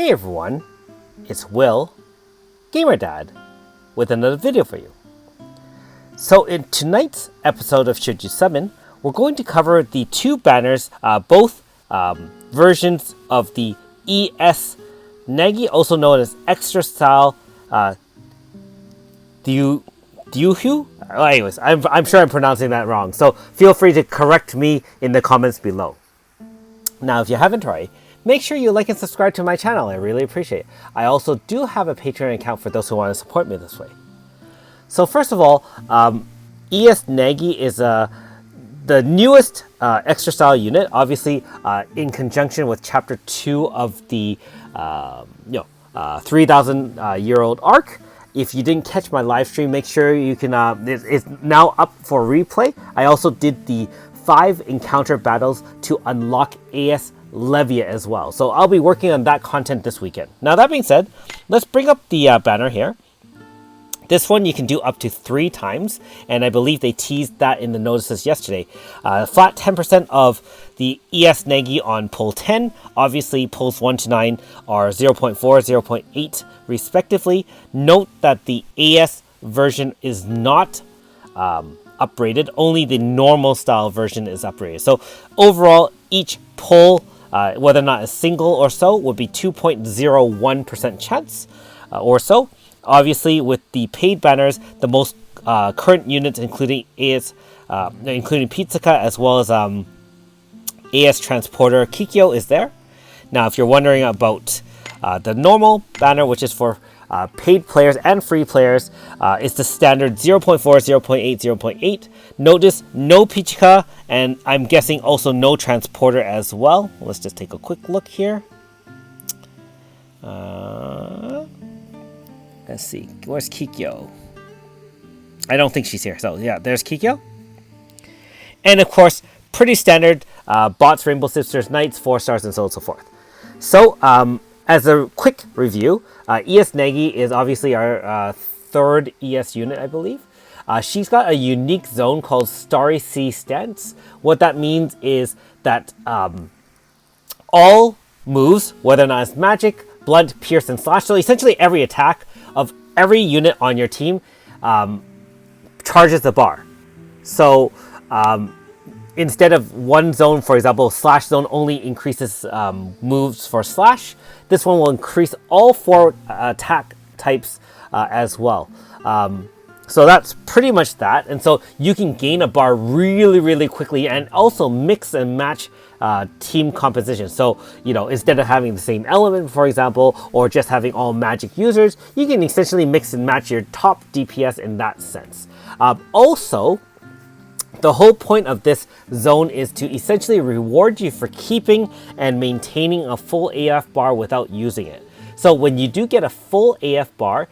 Hey everyone, it's Will, Gamer Dad, with another video for you. So in tonight's episode of Should You Summon, we're going to cover the two banners, both versions of the ES Nagi, also known as Extra Style Cthulhu. Anyways, I'm sure I'm pronouncing that wrong, so feel free to correct me in the comments below. Now, if you haven't already, make sure you like and subscribe to my channel. I really appreciate it. I also do have a Patreon account for those who want to support me this way. So first of all, ES Nagi is the newest extra style unit, obviously in conjunction with Chapter 2 of the 3,000-year-old arc. If you didn't catch my live stream, make sure you can. It's now up for replay. I also did the 5 encounter battles to unlock AS Levia as well. So I'll be working on that content this weekend. Now that being said, let's bring up the banner here. This one you can do up to 3 times, and I believe they teased that in the notices yesterday. Flat 10% of the ES Nagi on pull 10. Obviously, pulls 1 to 9 are 0.4, 0.8 respectively. Note that the AS version is not upgraded. Only the normal style version is upgraded. So overall, each pull, whether or not a single or so, would be 2.01% chance or so. Obviously, with the paid banners, the most current units, including Pizzica as well as AS Transporter Kikyo, is there. Now, if you're wondering about the normal banner, which is for paid players and free players, it's the standard 0.4, 0.8, 0.8. Notice no Pizzica, and I'm guessing also no Transporter as well. Let's just take a quick look here. Let's see, where's Kikyo? I don't think she's here. So yeah, there's Kikyo. And of course, pretty standard bots, Rainbow Sisters, Knights, 4 stars, and so on and so forth. So as a quick review, ES Nagi is obviously our third ES unit, I believe. She's got a unique zone called Starry Sea Stance. What that means is that all moves, whether or not it's magic, blood, pierce, and slash, so essentially every attack of every unit on your team charges the bar. So instead of one zone, for example, slash zone only increases moves for slash, this one will increase all 4 attack types as well. So that's pretty much that. And so you can gain a bar really, really quickly and also mix and match team composition. So, instead of having the same element, for example, or just having all magic users, you can essentially mix and match your top DPS in that sense. Also, the whole point of this zone is to essentially reward you for keeping and maintaining a full AF bar without using it. So when you do get a full AF bar,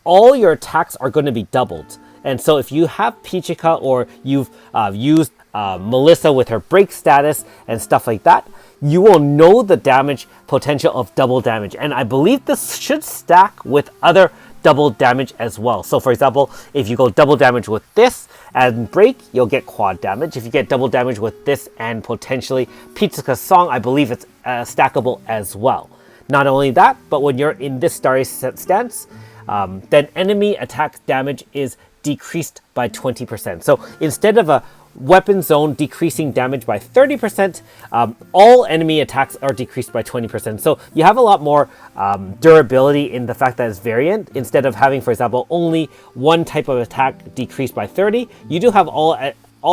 all your attacks are going to be doubled. And so if you have Pizzica or you've used Melissa with her break status and stuff like that, you will know the damage potential of double damage. And I believe this should stack with other double damage as well. So for example, if you go double damage with this and break, you'll get quad damage. If you get double damage with this and potentially Pizzica's song, I believe it's stackable as well. Not only that, but when you're in this Starry Stance, then enemy attack damage is decreased by 20%. So instead of a weapon zone decreasing damage by 30%, all enemy attacks are decreased by 20%. So you have a lot more durability in the fact that it's variant. Instead of having, for example, only one type of attack decreased by 30, you do have all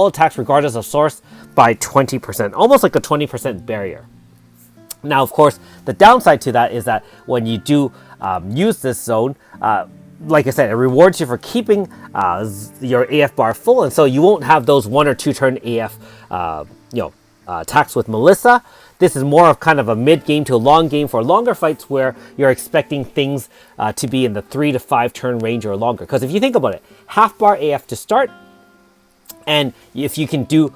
attacks regardless of source by 20%, almost like a 20% barrier. Now, of course, the downside to that is that when you do use this zone, like I said, it rewards you for keeping your AF bar full, and so you won't have those 1 or 2 turn AF attacks with Melissa. This is more of kind of a mid-game to a long game for longer fights where you're expecting things to be in the 3 to 5 turn range or longer. Because if you think about it, half bar AF to start, and if you can do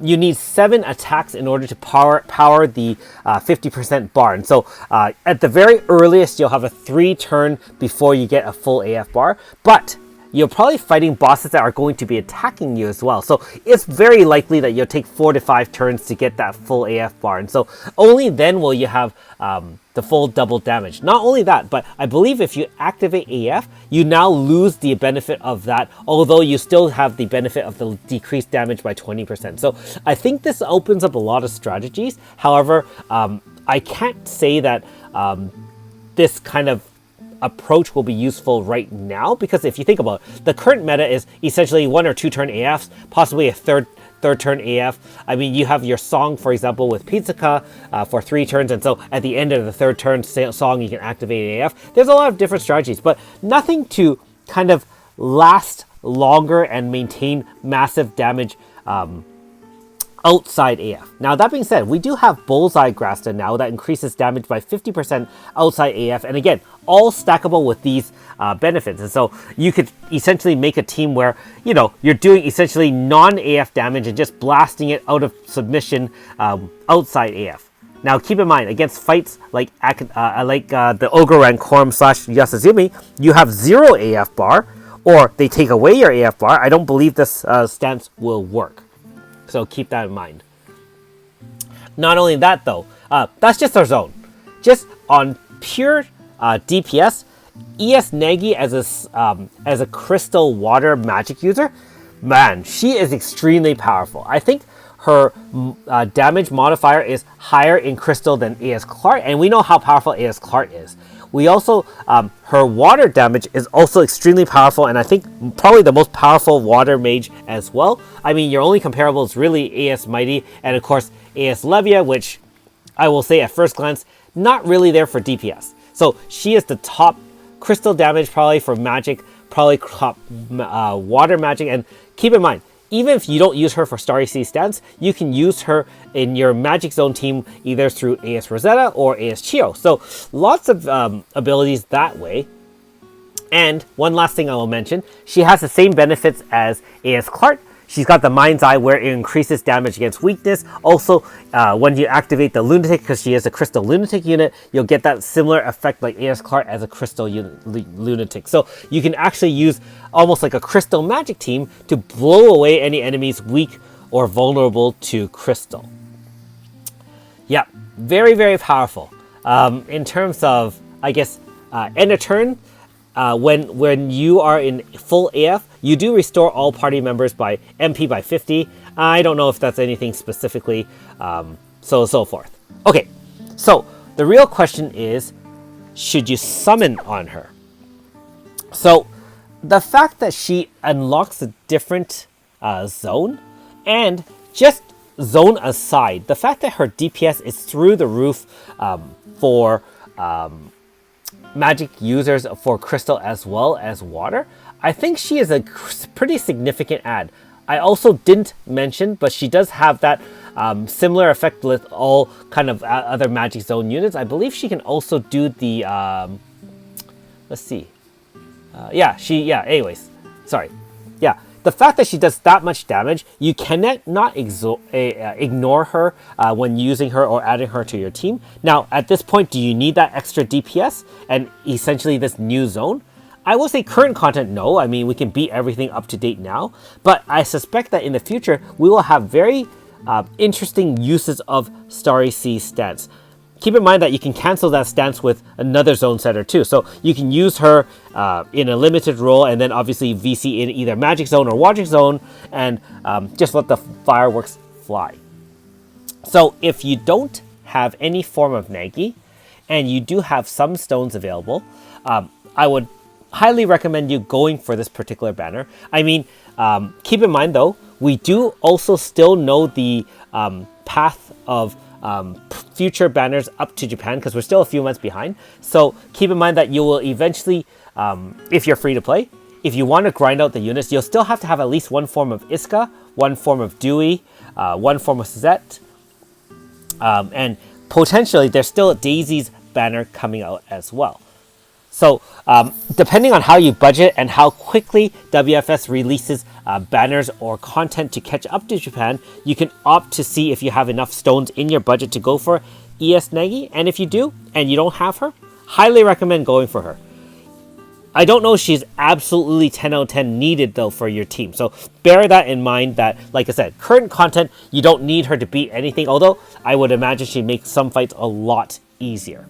you need 7 attacks in order to power the 50% bar. And so at the very earliest, you'll have a 3 turn before you get a full AF bar. But you're probably fighting bosses that are going to be attacking you as well. So it's very likely that you'll take 4 to 5 turns to get that full AF bar. And so only then will you have the full double damage. Not only that, but I believe if you activate AF, you now lose the benefit of that, although you still have the benefit of the decreased damage by 20%. So I think this opens up a lot of strategies. However, I can't say that this kind of approach will be useful right now, because if you think about it, the current meta is essentially 1 or 2 turn AFs, possibly a third turn AF. I mean, you have your Song, for example, with Pizzuka for 3 turns, and so at the end of the 3rd turn Song, you can activate AF. There's a lot of different strategies, but nothing to kind of last longer and maintain massive damage outside AF. Now, that being said, we do have Bullseye Grasta now that increases damage by 50% outside AF, and again, all stackable with these benefits. And so you could essentially make a team where, you know, you're doing essentially non-AF damage and just blasting it out of submission outside AF. Now, keep in mind, against fights like the Ogre Rancorum / Yasuzumi, you have 0 AF bar, or they take away your AF bar. I don't believe this stance will work. So keep that in mind. Not only that though, that's just our zone. Just on pure DPS, ES Nagi as a crystal water magic user, man, she is extremely powerful. I think her damage modifier is higher in crystal than AS Clark, and we know how powerful AS Clark is. We also, her water damage is also extremely powerful, and I think probably the most powerful water mage as well. I mean, your only comparable is really AS Mighty, and of course AS Levia, which I will say at first glance, not really there for DPS. So she is the top crystal damage probably for magic, probably top water magic, and keep in mind, even if you don't use her for Starry Sea stance, you can use her in your Magic Zone team either through AS Rosetta or AS Chio. So lots of abilities that way. And one last thing I will mention, she has the same benefits as AS Clark. She's got the Mind's Eye where it increases damage against weakness. Also, when you activate the Lunatic, because she is a Crystal Lunatic unit, you'll get that similar effect like AS Clark as a Crystal Lunatic. So you can actually use almost like a Crystal Magic team to blow away any enemies weak or vulnerable to Crystal. Yeah, very, very powerful. In terms of, I guess, end of turn, when you are in full AF, you do restore all party members by MP by 50. I don't know if that's anything specifically, so forth. Okay, so the real question is, should you summon on her? So the fact that she unlocks a different zone, and just zone aside, the fact that her DPS is through the roof for magic users for crystal as well as water, I think she is a pretty significant add. I also didn't mention, but she does have that similar effect with all kind of other magic zone units. I believe she can also do the let's see, anyways, sorry, yeah, the fact that she does that much damage, you cannot not ignore her when using her or adding her to your team. Now, at this point, do you need that extra DPS and essentially this new zone? I will say current content, no. I mean, we can beat everything up to date now, but I suspect that in the future, we will have very interesting uses of Starry Sea stance. Keep in mind that you can cancel that stance with another zone setter too. So you can use her in a limited role and then obviously VC in either Magic Zone or Water Zone and just let the fireworks fly. So if you don't have any form of Nagi and you do have some stones available, I would highly recommend you going for this particular banner. I mean, keep in mind though, we do also still know the path of future banners up to Japan because we're still a few months behind. So keep in mind that you will eventually, if you're free to play, if you want to grind out the units, you'll still have to have at least one form of Iska, one form of Dewey, one form of Suzette, and potentially there's still a Daisy's banner coming out as well. So depending on how you budget and how quickly WFS releases banners or content to catch up to Japan, you can opt to see if you have enough stones in your budget to go for ES Nagi. And if you do, and you don't have her, highly recommend going for her. I don't know if she's absolutely 10 out of 10 needed though for your team. So bear that in mind that, like I said, current content, you don't need her to beat anything. Although I would imagine she'd make some fights a lot easier.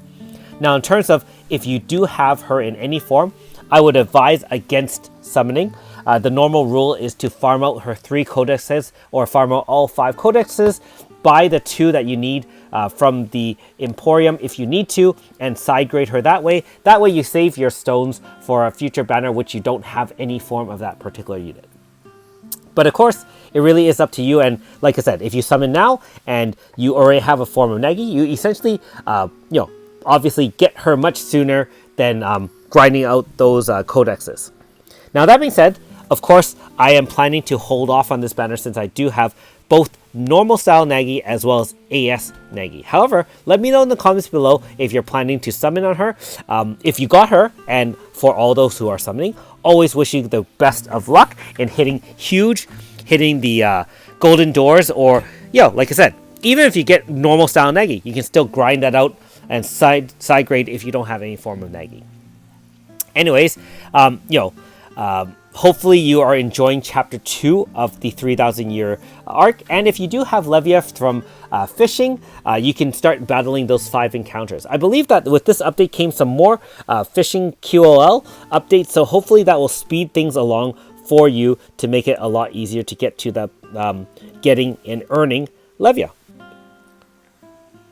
Now, in terms of if you do have her in any form, I would advise against summoning. The normal rule is to farm out her 3 codexes or farm out all 5 codexes, buy the 2 that you need from the Emporium if you need to, and side grade her that way. That way you save your stones for a future banner which you don't have any form of that particular unit. But of course, it really is up to you. And like I said, if you summon now and you already have a form of Nagi, you essentially, obviously get her much sooner than grinding out those codexes. Now, that being said, of course, I am planning to hold off on this banner since I do have both normal style Nagi as well as AS Nagi. However, let me know in the comments below if you're planning to summon on her. If you got her, and for all those who are summoning, always wish you the best of luck in hitting huge, hitting the golden doors, or, like I said, even if you get normal style Nagi, you can still grind that out and side grade if you don't have any form of Nagi. Anyways, hopefully you are enjoying chapter 2 of the 3,000 year arc, and if you do have Levia from fishing, you can start battling those 5 encounters. I believe that with this update came some more fishing QOL updates, so hopefully that will speed things along for you to make it a lot easier to get to the getting and earning Levia.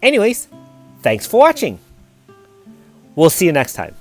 Anyways, thanks for watching. We'll see you next time.